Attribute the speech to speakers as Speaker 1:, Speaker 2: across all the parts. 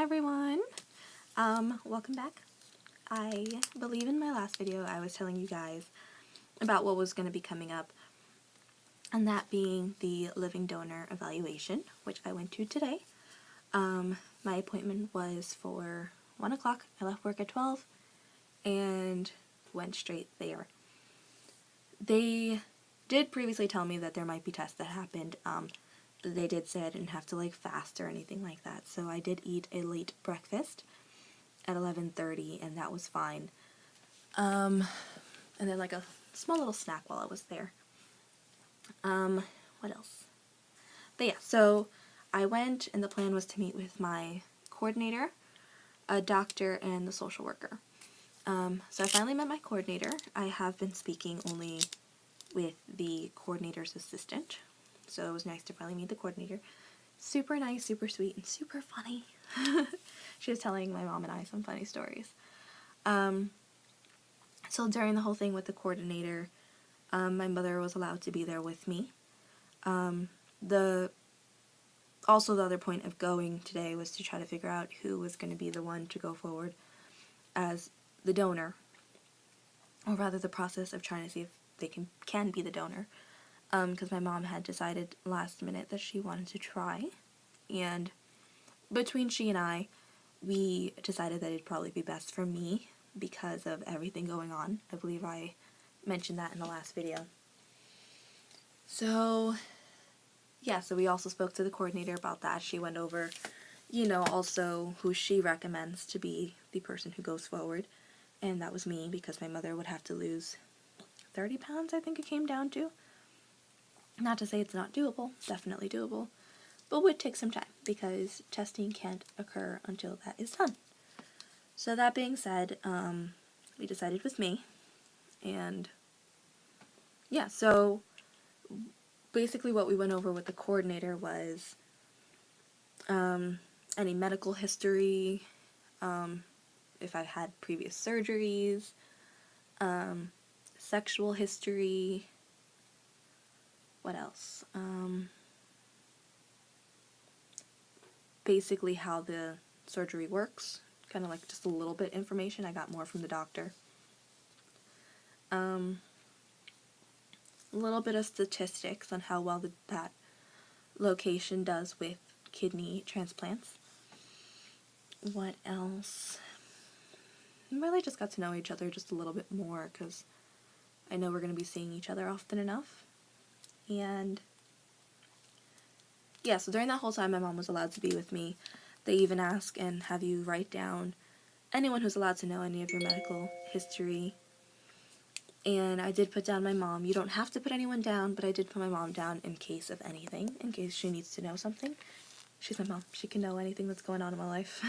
Speaker 1: everyone. Welcome back. I believe in my last video I was telling you guys about what was going to be coming up, and that being the living donor evaluation, which I went to today. My appointment was for 1 o'clock. I left work at 12 and went straight there. They did previously tell me that there might be tests that happened. They did say I didn't have to fast or anything like that, so I did eat a late breakfast at 11:30, and that was fine. And then a small little snack while I was there. What else? But yeah, so I went, and the plan was to meet with my coordinator, a doctor, and the social worker. So I finally met my coordinator. I have been speaking only with the coordinator's assistant, so it was nice to finally meet the coordinator. Super nice, super sweet, and super funny. She was telling my mom and I some funny stories. So during the whole thing with the coordinator, my mother was allowed to be there with me. The other point of going today was to try to figure out who was going to be the one to go forward as the donor, or rather the process of trying to see if they can be the donor, because my mom had decided last minute that she wanted to try, and between she and I, we decided that it'd probably be best for me because of everything going on. I believe I mentioned that in the last video. So yeah, so we also spoke to the coordinator about that. She went over, also who she recommends to be the person who goes forward, and that was me, because my mother would have to lose 30 pounds, I think it came down to. Not to say it's not doable, definitely doable, but would take some time, because testing can't occur until that is done. So that being said, we decided with me, and yeah, so basically what we went over with the coordinator was any medical history, if I had previous surgeries, sexual history, what else? Basically how the surgery works, kind of just a little bit information. I got more from the doctor. A little bit of statistics on how well that location does with kidney transplants. What else? We really just got to know each other just a little bit more, because I know we're going to be seeing each other often enough. And yeah, so during that whole time my mom was allowed to be with me. They even ask and have you write down anyone who's allowed to know any of your medical history. And I did put down my mom. You don't have to put anyone down, but I did put my mom down in case of anything, in case she needs to know something. She's my mom. She can know anything that's going on in my life.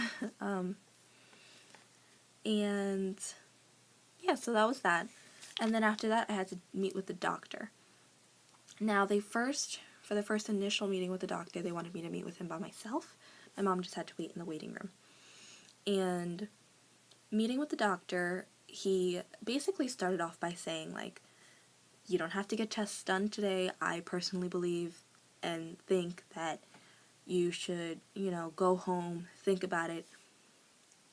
Speaker 1: And yeah, so that was that. And then after that, I had to meet with the doctor. Now, for the first initial meeting with the doctor, they wanted me to meet with him by myself. My mom just had to wait in the waiting room. And meeting with the doctor, he basically started off by saying, you don't have to get tests done today. I personally believe and think that you should, go home, think about it,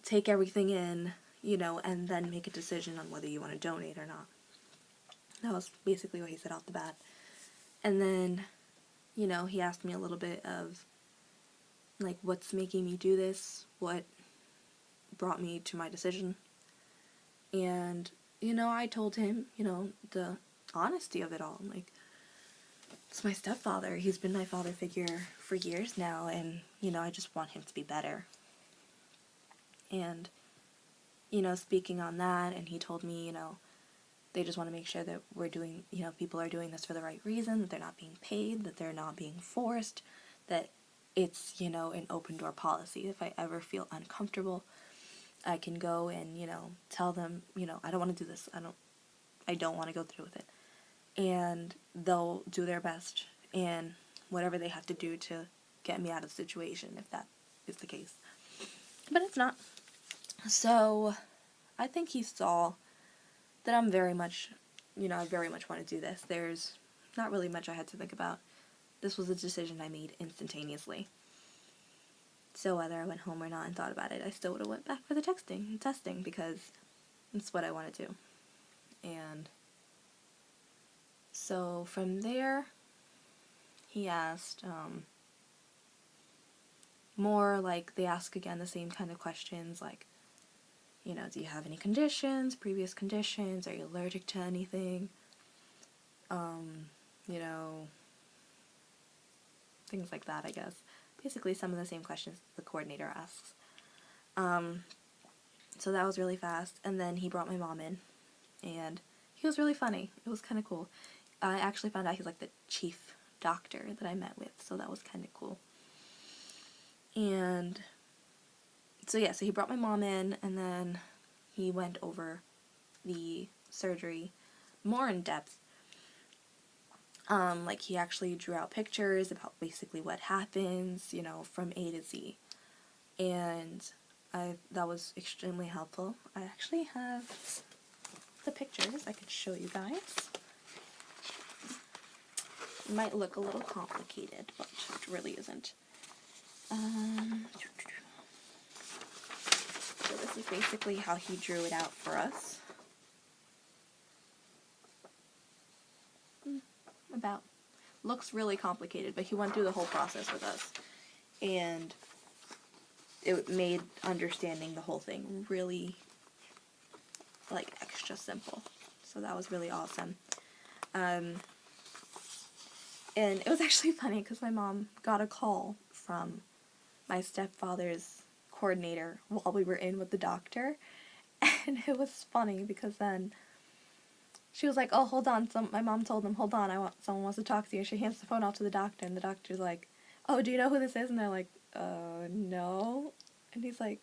Speaker 1: take everything in, and then make a decision on whether you want to donate or not. That was basically what he said off the bat. And then, he asked me a little bit of, what's making me do this, what brought me to my decision. And, I told him, the honesty of it all. It's my stepfather. He's been my father figure for years now, and, I just want him to be better. And, speaking on that, and he told me, they just want to make sure that we're doing, people are doing this for the right reason, that they're not being paid, that they're not being forced, that it's, an open door policy. If I ever feel uncomfortable, I can go and, tell them, I don't want to do this. I don't want to go through with it. And they'll do their best and whatever they have to do to get me out of the situation, if that is the case. But it's not. So I think he saw that I'm very much, I very much want to do this. There's not really much I had to think about. This was a decision I made instantaneously. So whether I went home or not and thought about it, I still would have went back for the testing because it's what I want to do. And so from there, he asked, more like, they ask again the same kind of questions, like, do you have any conditions, previous conditions, are you allergic to anything, things like that, I guess. Basically some of the same questions the coordinator asks. So that was really fast, and then he brought my mom in, and he was really funny. It was kind of cool. I actually found out he's like the chief doctor that I met with, so that was kind of cool. And so he brought my mom in, and then he went over the surgery more in depth. Like, he actually drew out pictures about basically what happens, from A to Z. And that was extremely helpful. I actually have the pictures I could show you guys. It might look a little complicated, but it really isn't. So this is basically how he drew it out for us. Looks really complicated, but he went through the whole process with us. And it made understanding the whole thing really, like, extra simple. So that was really awesome. And it was actually funny because my mom got a call from my stepfather's coordinator while we were in with the doctor. And it was funny because then she was like, oh, hold on. My mom told him, hold on, someone wants to talk to you. She hands the phone out to the doctor, and the doctor's like, oh, do you know who this is? And they're like, no. And he's like,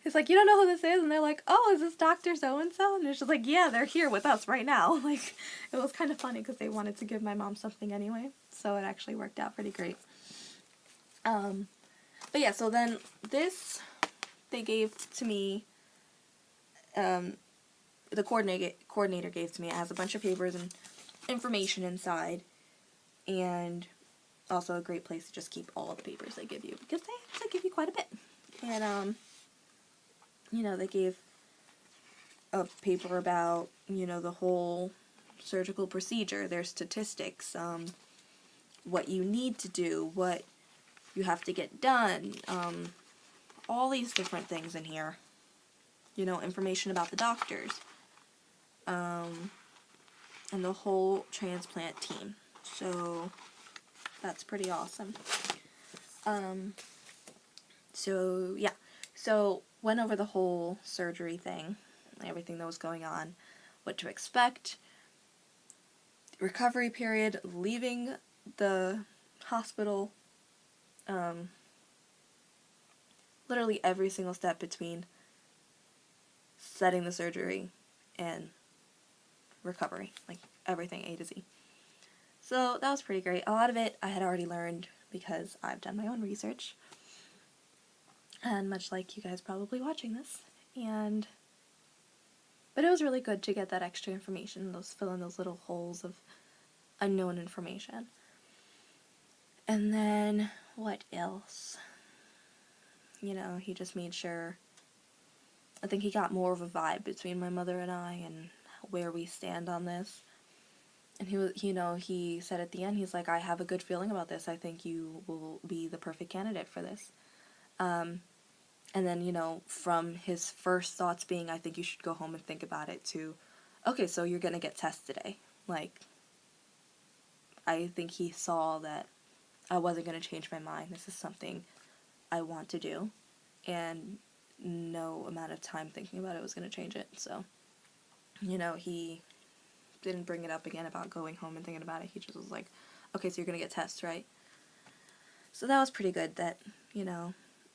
Speaker 1: you don't know who this is? And they're like, oh, is this Dr. So-and-so? And it's just like, yeah, they're here with us right now. Like, it was kind of funny because they wanted to give my mom something anyway. So it actually worked out pretty great. But yeah, so then this, they gave to me, the coordinator gave to me. It has a bunch of papers and information inside, and also a great place to just keep all of the papers they give you, because they actually give you quite a bit. And, they gave a paper about, the whole surgical procedure, their statistics, what you need to do, what you have to get done, all these different things in here. Information about the doctors, and the whole transplant team. So that's pretty awesome. So went over the whole surgery thing, everything that was going on, what to expect, recovery period, leaving the hospital, literally every single step between setting the surgery and recovery, like everything A to Z. So that was pretty great. A lot of it I had already learned because I've done my own research, and much like you guys probably watching this, but it was really good to get that extra information, fill in those little holes of unknown information. And then what else? He just made sure, I think he got more of a vibe between my mother and I and where we stand on this. And he said at the end, he's like, I have a good feeling about this. I think you will be the perfect candidate for this. And then, from his first thoughts being, I think you should go home and think about it, to, okay, so you're going to get tests today. Like, I think he saw that I wasn't going to change my mind. This is something I want to do. And no amount of time thinking about it was going to change it. So, he didn't bring it up again about going home and thinking about it. He just was like, okay, so you're going to get tests, right? So that was pretty good that,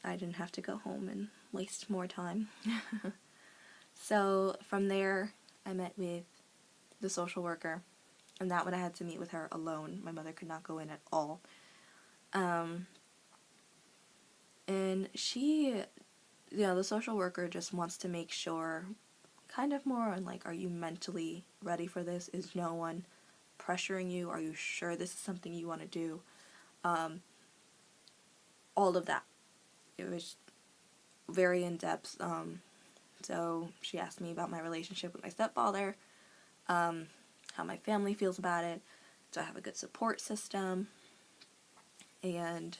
Speaker 1: I didn't have to go home and waste more time. So from there, I met with the social worker, and that one I had to meet with her alone. My mother could not go in at all. And she, the social worker just wants to make sure, kind of more on like, are you mentally ready for this? Is no one pressuring you? Are you sure this is something you want to do? All of that. It was very in-depth. So she asked me about my relationship with my stepfather, how my family feels about it, do I have a good support system, and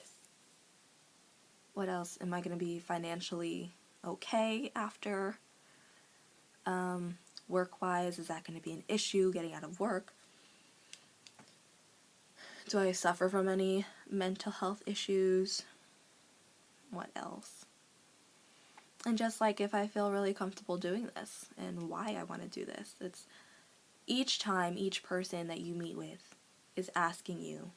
Speaker 1: what else, am I going to be financially okay after, work-wise, is that going to be an issue getting out of work, do I suffer from any mental health issues, what else, and just like if I feel really comfortable doing this and why I want to do this. It's each time, each person that you meet with is asking you,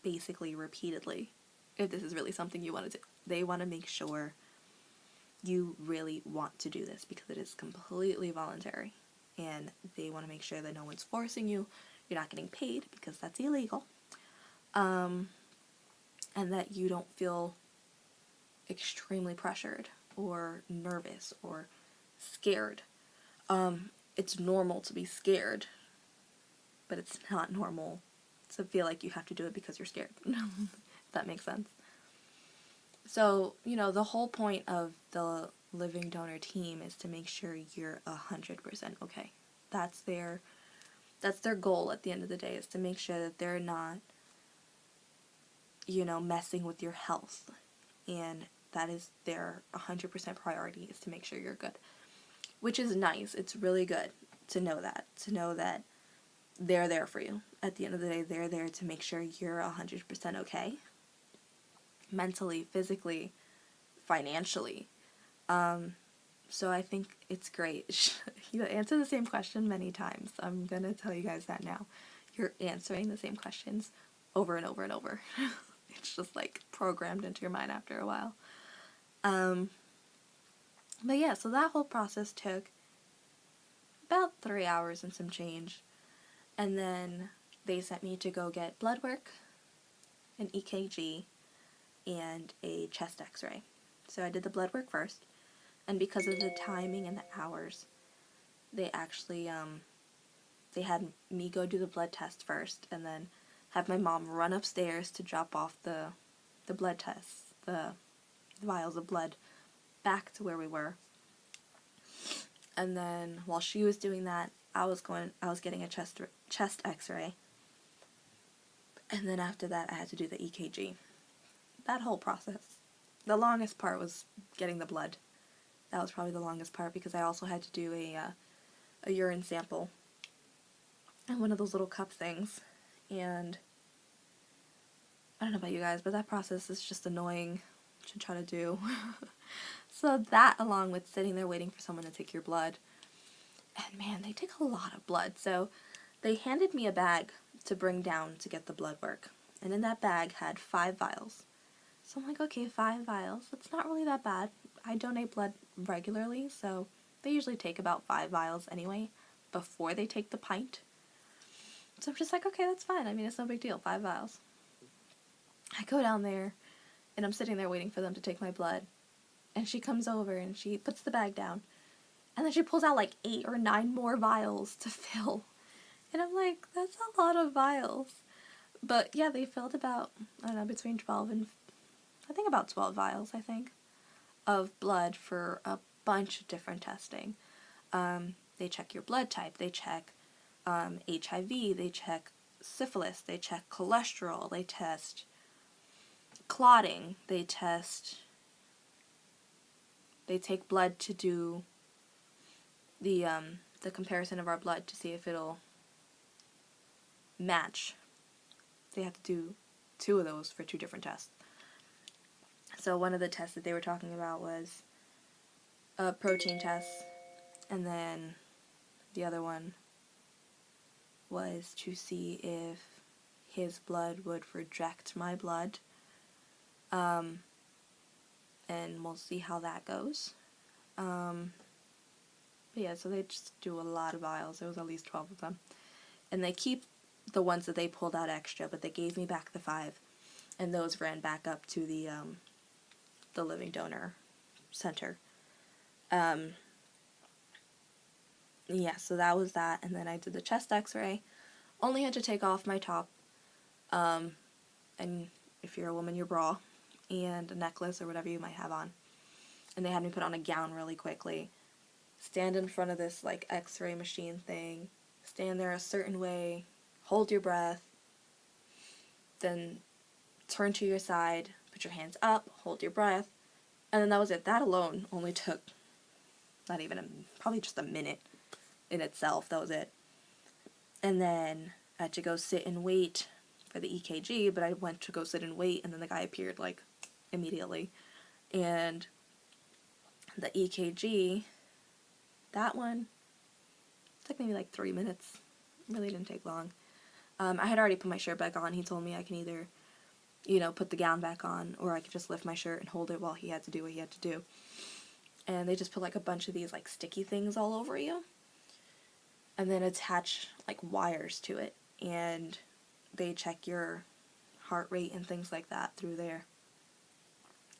Speaker 1: basically repeatedly, if this is really something you want to do. They want to make sure you really want to do this because it is completely voluntary. And they want to make sure that no one's forcing you, you're not getting paid because that's illegal, and that you don't feel extremely pressured or nervous or scared. It's normal to be scared, but it's not normal to feel like you have to do it because you're scared. If that makes sense. So, the whole point of the living donor team is to make sure you're 100% okay. That's their goal at the end of the day, is to make sure that they're not, messing with your health. And that is their 100% priority, is to make sure you're good. Which is nice. It's really good to know that. To know that they're there for you. At the end of the day, they're there to make sure you're 100% okay. Mentally, physically, financially. So I think it's great. You answer the same question many times. I'm going to tell you guys that now. You're answering the same questions over and over and over. It's just like programmed into your mind after a while. But yeah, so that whole process took about 3 hours and some change. And then they sent me to go get blood work, an EKG, and a chest x-ray. So I did the blood work first. And because of the timing and the hours, they actually, they had me go do the blood test first, and then have my mom run upstairs to drop off the blood tests, the vials of blood, back to where we were. And then while she was doing that, I was getting a chest x-ray. And then after that, I had to do the EKG. That whole process. The longest part was getting the blood. That was probably the longest part, because I also had to do a urine sample and one of those little cup things. And I don't know about you guys, but that process is just annoying to try to do. So that, along with sitting there waiting for someone to take your blood, and man, they take a lot of blood. So they handed me a bag to bring down to get the blood work, and in that bag had 5 vials. So I'm like, okay, 5 vials, that's not really that bad. I donate blood regularly, so they usually take about 5 vials anyway before they take the pint. So I'm just like, okay, that's fine. I mean, it's no big deal, 5 vials. I go down there, and I'm sitting there waiting for them to take my blood. And she comes over, and she puts the bag down. And then she pulls out like 8 or 9 more vials to fill. And I'm like, that's a lot of vials. But yeah, they filled about, I don't know, between 12 and, I think about 12 vials, I think, of blood for a bunch of different testing. They check your blood type, they check HIV, they check syphilis, they check cholesterol, they test clotting, they take blood to do the comparison of our blood to see if it'll match. They have to do 2 of those for 2 different tests. So one of the tests that they were talking about was a protein test, and then the other one was to see if his blood would reject my blood, and we'll see how that goes. But yeah, so they just do a lot of vials. There was at least 12 of them. And they keep the ones that they pulled out extra, but they gave me back the 5, and those ran back up to the living donor center. Yeah, so that was that, and then I did the chest x-ray. Only had to take off my top, and if you're a woman, your bra. and a necklace or whatever you might have on. And they had me put on a gown really quickly, stand in front of this like x-ray machine thing, stand there a certain way, hold your breath, then turn to your side, put your hands up, hold your breath, and then that was it. That alone only took not even probably just a minute in itself. That was it. And then I had to go sit and wait for the EKG, but I went to go sit and wait, and then the guy appeared like immediately. And the EKG, that one took maybe like 3 minutes. Really didn't take long. I had already put my shirt back on. He told me I can either, put the gown back on, or I could just lift my shirt and hold it while he had to do what he had to do. And they just put like a bunch of these like sticky things all over you, and then attach like wires to it, and they check your heart rate and things like that through there.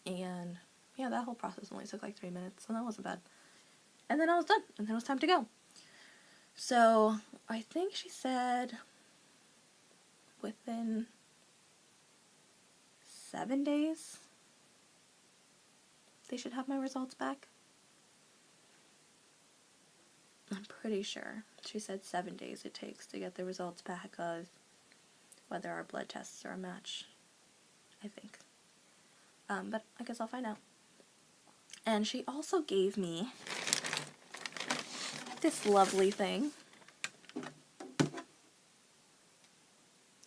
Speaker 1: And yeah, that whole process only took like 3 minutes, so that wasn't bad. And then I was done, and then it was time to go. So I think she said within 7 days they should have my results back. I'm pretty sure. She said 7 days it takes to get the results back of whether our blood tests are a match, I think. But I guess I'll find out. And she also gave me this lovely thing.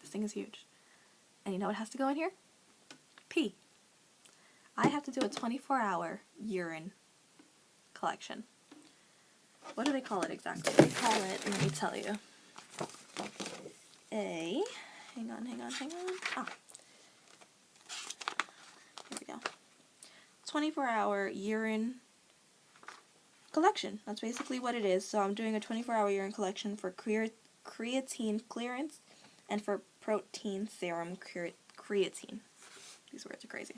Speaker 1: This thing is huge. And you know what has to go in here? Pee. I have to do a 24-hour urine collection. What do they call it exactly? They call it, let me tell you, hang on. Ah. Here we go. 24-hour urine collection. That's basically what it is. So I'm doing a 24-hour urine collection for creatine clearance and for protein serum creatine. These words are crazy.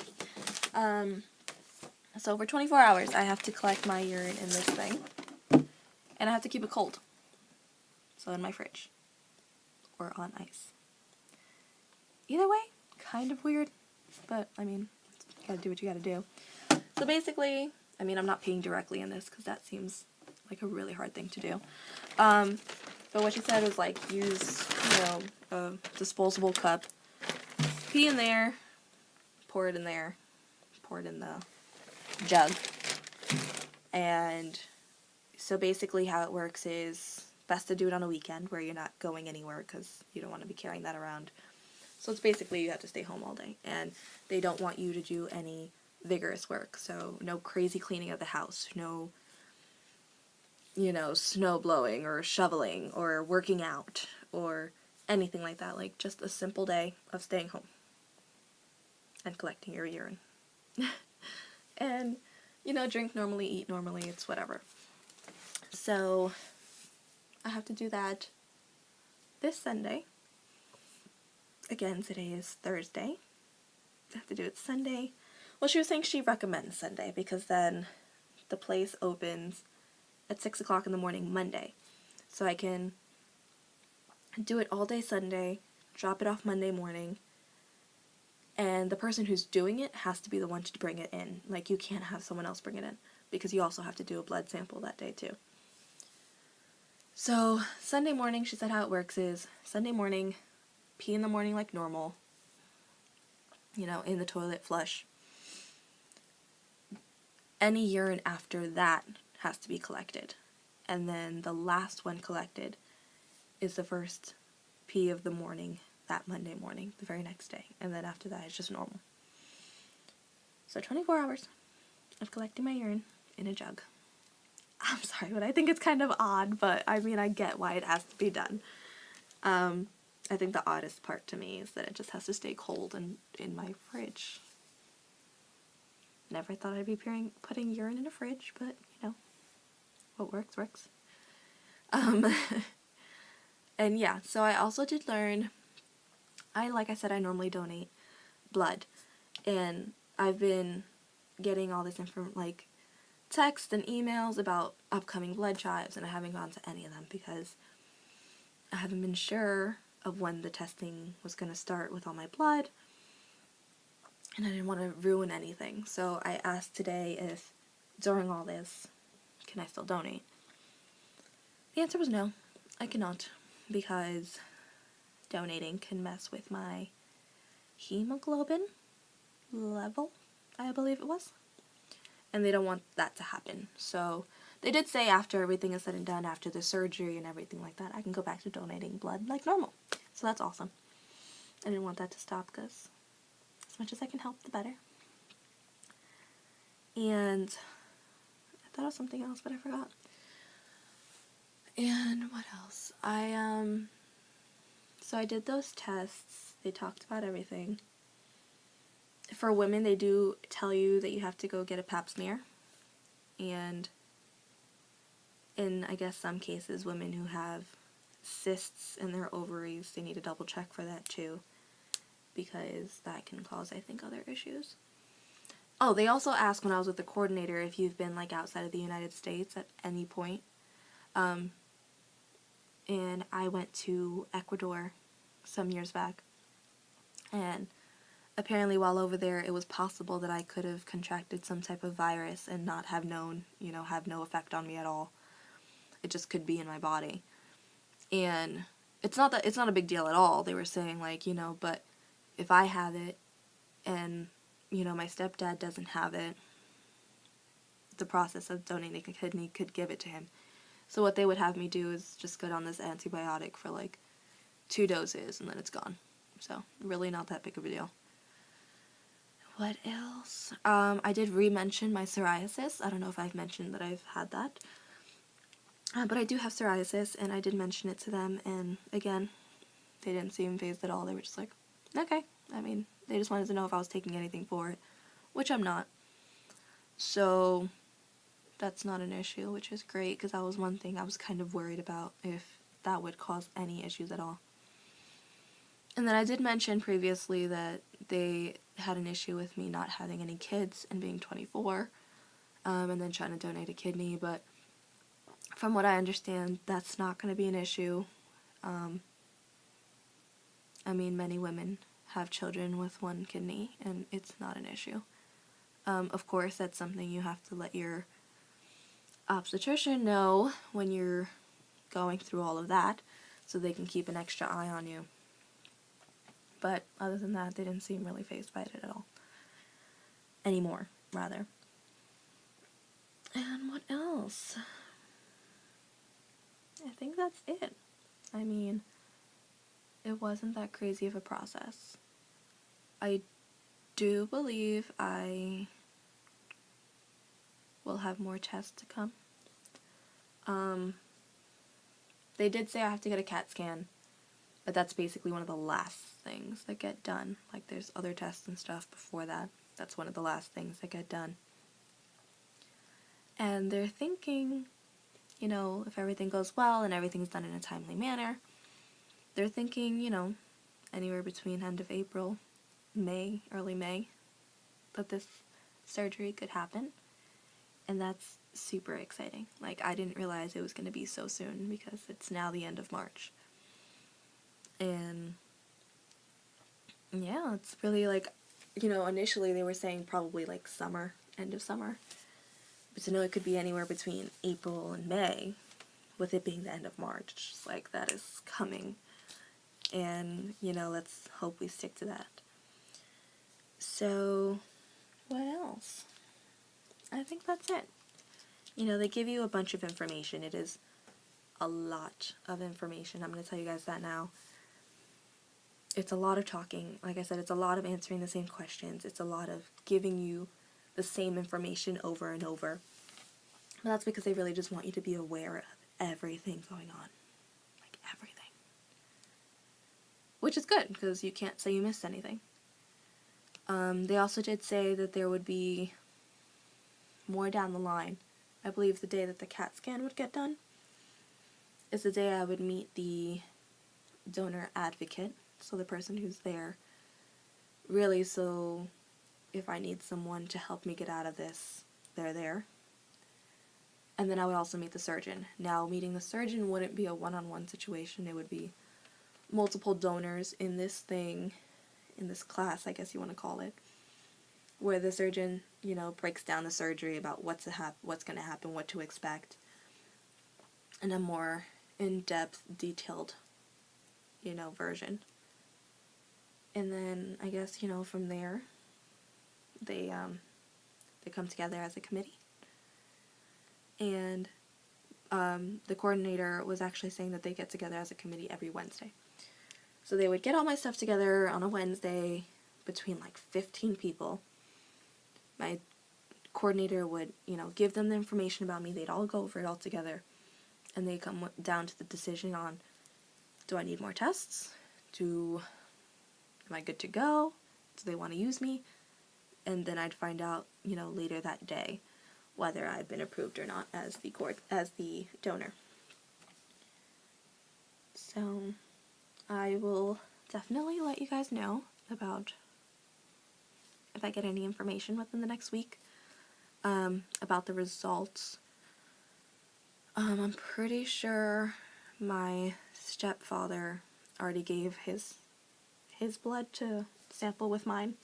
Speaker 1: So for 24 hours, I have to collect my urine in this thing. And I have to keep it cold. So in my fridge. Or on ice. Either way, kind of weird. But, I mean, you gotta do what you gotta do. So basically, I mean, I'm not peeing directly in this because that seems like a really hard thing to do. But what she said was like, use, a disposable cup. Pee in there. Pour it in there. Pour it in the jug. And so basically how it works is best to do it on a weekend where you're not going anywhere because you don't want to be carrying that around. So it's basically you have to stay home all day, and they don't want you to do any vigorous work. So no crazy cleaning of the house, no, snow blowing or shoveling or working out or anything like that. Like just a simple day of staying home and collecting your urine. And, drink normally, eat normally, it's whatever. So I have to do that this Sunday. Again, today is Thursday. I have to do it Sunday. Well, she was saying she recommends Sunday because then the place opens at 6 o'clock in the morning Monday. So I can do it all day Sunday, drop it off Monday morning, and the person who's doing it has to be the one to bring it in. Like, you can't have someone else bring it in because you also have to do a blood sample that day too. So Sunday morning, she said how it works is Sunday morning, pee in the morning like normal, in the toilet, flush. Any urine after that has to be collected. And then the last one collected is the first pee of the morning, that Monday morning, the very next day. And then after that, it's just normal. So 24 hours of collecting my urine in a jug. I'm sorry, but I think it's kind of odd, but I mean, I get why it has to be done. I think the oddest part to me is that it just has to stay cold and in my fridge. Never thought I'd be putting urine in a fridge, but, what works, works. And yeah, so I also did learn, like I said, I normally donate blood, and I've been getting all this texts and emails about upcoming blood drives, and I haven't gone to any of them because I haven't been sure of when the testing was going to start with all my blood. and I didn't want to ruin anything. So I asked today if, during all this, can I still donate? The answer was no, I cannot, because donating can mess with my hemoglobin level, I believe it was. And they don't want that to happen. So they did say after everything is said and done, after the surgery and everything like that, I can go back to donating blood like normal. So that's awesome. I didn't want that to stop because as much as I can help, the better. And I thought of something else, but I forgot. And what else? So I did those tests. They talked about everything. For women, they do tell you that you have to go get a pap smear. And in, I guess, some cases, women who have cysts in their ovaries, they need to double check for that too, because that can cause, I think, other issues. Oh, they also asked when I was with the coordinator if you've been, like, outside of the United States at any point. And I went to Ecuador some years back, and apparently while over there it was possible that I could have contracted some type of virus and not have known, have no effect on me at all. It just could be in my body. And it's not a big deal at all. They were saying, like, but if I have it and, my stepdad doesn't have it, the process of donating a kidney could give it to him. So what they would have me do is just go on this antibiotic for like 2 doses and then it's gone. So really not that big of a deal. What else? I did re-mention my psoriasis. I don't know if I've mentioned that I've had that. But I do have psoriasis, and I did mention it to them, and again, they didn't seem fazed at all. They were just like, okay. I mean, they just wanted to know if I was taking anything for it, which I'm not. So that's not an issue, which is great, because that was one thing I was kind of worried about, if that would cause any issues at all. And then I did mention previously that they had an issue with me not having any kids and being 24, and then trying to donate a kidney, but from what I understand, that's not going to be an issue. I mean, many women have children with 1 kidney, and it's not an issue. Of course, that's something you have to let your obstetrician know when you're going through all of that, so they can keep an extra eye on you. But other than that, they didn't seem really fazed by it at all. Anymore, rather. And what else? I think that's it. I mean, it wasn't that crazy of a process. I do believe I will have more tests to come. They did say I have to get a CAT scan, but that's basically one of the last things that get done. Like, there's other tests and stuff before that. That's one of the last things that get done. And they're thinking, if everything goes well and everything's done in a timely manner, they're thinking, anywhere between end of April, May, early May, that this surgery could happen. And that's super exciting. Like, I didn't realize it was going to be so soon, because it's now the end of March. And yeah, it's really like, initially they were saying probably like summer, end of summer. But to know it could be anywhere between April and May, with it being the end of March, it's just like, that is coming. And, let's hope we stick to that. So, what else? I think that's it. They give you a bunch of information. It is a lot of information. I'm going to tell you guys that now. It's a lot of talking. Like I said, it's a lot of answering the same questions. It's a lot of giving you the same information over and over. But that's because they really just want you to be aware of everything going on. Like, everything. Which is good, because you can't say you missed anything. They also did say that there would be more down the line. I believe the day that the CAT scan would get done is the day I would meet the donor advocate, so the person who's there, really, so if I need someone to help me get out of this, they're there. And then I would also meet the surgeon. Now, meeting the surgeon wouldn't be a one-on-one situation. It would be multiple donors in this thing, in this class, I guess you want to call it. where the surgeon, breaks down the surgery about what's going to happen, what to expect, in a more in-depth, detailed, version. And then I guess, from there, they come together as a committee. And the coordinator was actually saying that they get together as a committee every Wednesday. So they would get all my stuff together on a Wednesday between like 15 people. My coordinator would, give them the information about me. They'd all go over it all together. And they come down to the decision on, do I need more tests? Am I good to go? Do they want to use me? And then I'd find out, later that day whether I've been approved or not as the donor. So I will definitely let you guys know about if I get any information within the next week about the results. I'm pretty sure my stepfather already gave his blood to sample with mine.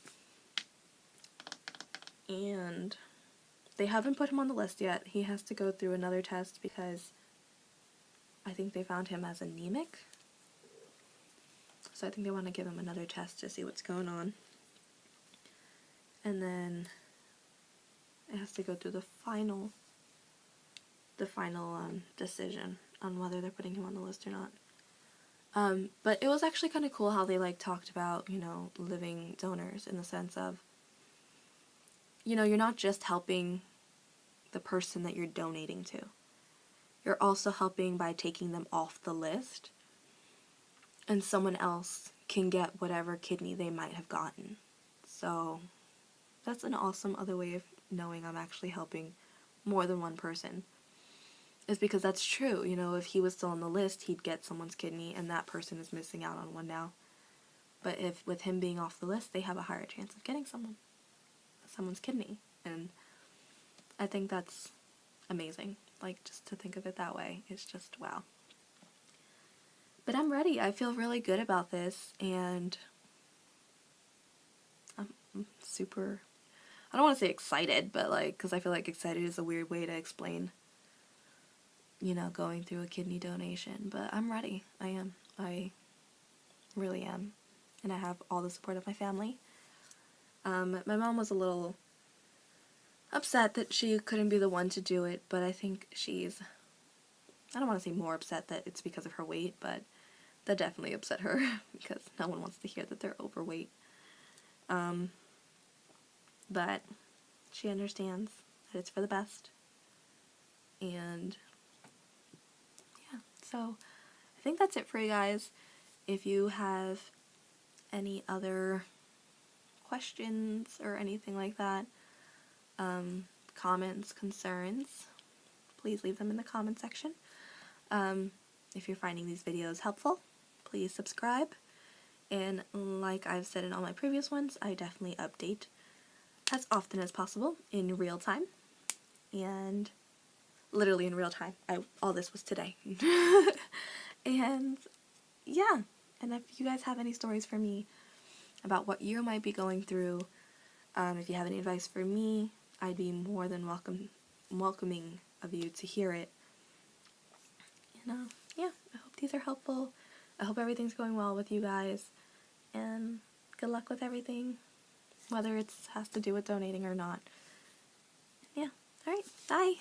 Speaker 1: And they haven't put him on the list yet. He has to go through another test because I think they found him as anemic. So I think they want to give him another test to see what's going on. And then it has to go through the final decision on whether they're putting him on the list or not. But it was actually kind of cool how they talked about, living donors in the sense of, you're not just helping the person that you're donating to. You're also helping by taking them off the list, and someone else can get whatever kidney they might have gotten. So that's an awesome other way of knowing I'm actually helping more than one person. Is because that's true. If he was still on the list, he'd get someone's kidney, and that person is missing out on one now. But if with him being off the list, they have a higher chance of getting someone's kidney. And I think that's amazing. Just to think of it that way, it's just wow. But I'm ready. I feel really good about this, and I'm super, I don't want to say excited, but because I feel like excited is a weird way to explain, going through a kidney donation. But I'm ready. I am. I really am. And I have all the support of my family. My mom was a little upset that she couldn't be the one to do it, but I think she's, I don't want to say more upset that it's because of her weight, but that definitely upset her because no one wants to hear that they're overweight. But she understands that it's for the best. And yeah, so I think that's it for you guys. If you have any other questions or anything like that, comments, concerns, please leave them in the comment section. If you're finding these videos helpful, please subscribe. And like I've said in all my previous ones, I definitely update as often as possible in real time. And literally in real time. All this was today. And yeah, and if you guys have any stories for me about what you might be going through, if you have any advice for me, I'd be more than welcoming of you to hear it. And yeah, I hope these are helpful. I hope everything's going well with you guys, and good luck with everything, whether it has to do with donating or not. Yeah, alright, bye!